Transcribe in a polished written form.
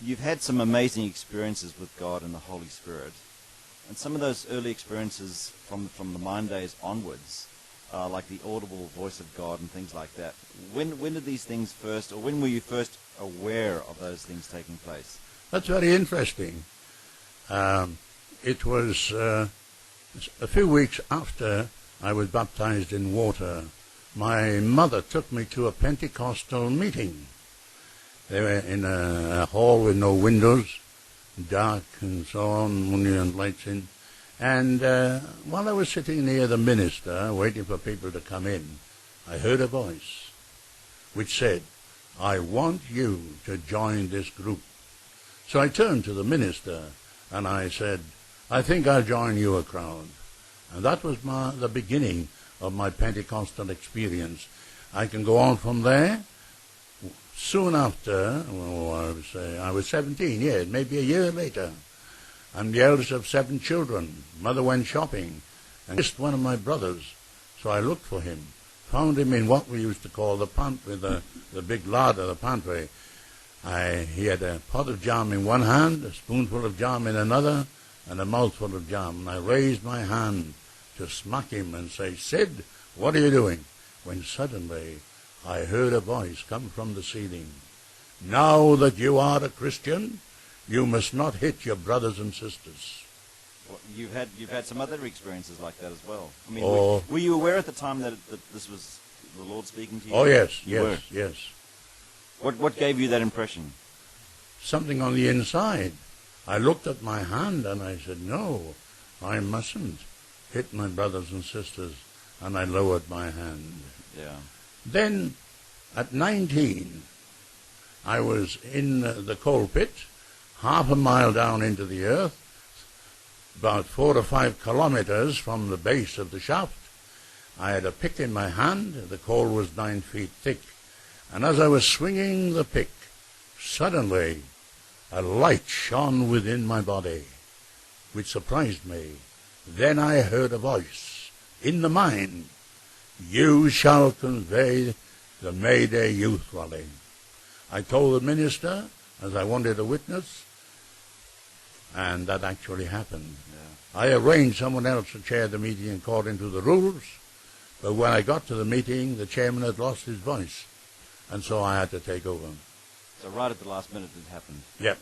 You've had some amazing experiences with God and the Holy Spirit. And some of those early experiences from the Mind Days onwards, like the audible voice of God and things like that, when did these things first, or when were you first aware of those things taking place? That's very interesting. It was a few weeks after I was baptized in water. My mother took me to a Pentecostal meeting. They were in a hall with no windows, dark and so on, only and lights in. And while I was sitting near the minister, waiting for people to come in, I heard a voice which said, "I want you to join this group." So I turned to the minister and I said, "I think I'll join your crowd." And that was the beginning of my Pentecostal experience. I can go on from there. Soon after, I was 17 years, maybe a year later. I'm the eldest of 7 children. Mother went shopping and missed one of my brothers. So I looked for him, found him in what we used to call the pantry, the big larder, the pantry. He had a pot of jam in one hand, a spoonful of jam in another, and a mouthful of jam. And I raised my hand to smack him and say, "Sid, what are you doing?" When suddenly I heard a voice come from the ceiling. "Now that you are a Christian, you must not hit your brothers and sisters." Well, you've had some other experiences like that as well. I mean, Oh. were you aware at the time that this was the Lord speaking to you? Oh, yes, You were? yes. What gave you that impression? Something on the inside. I looked at my hand and I said, "No, I mustn't hit my brothers and sisters." And I lowered my hand. Yeah. Then, at 19, I was in the coal pit, half a mile down into the earth, about 4 or 5 kilometers from the base of the shaft. I had a pick in my hand. The coal was 9 feet thick. And as I was swinging the pick, suddenly a light shone within my body, which surprised me. Then I heard a voice in the mind, "You shall convey the May Day Youth Rally." I told the minister, as I wanted a witness, and that actually happened. Yeah. I arranged someone else to chair the meeting according to the rules, but when I got to the meeting, the chairman had lost his voice, and so I had to take over. So right at the last minute it happened. Yep.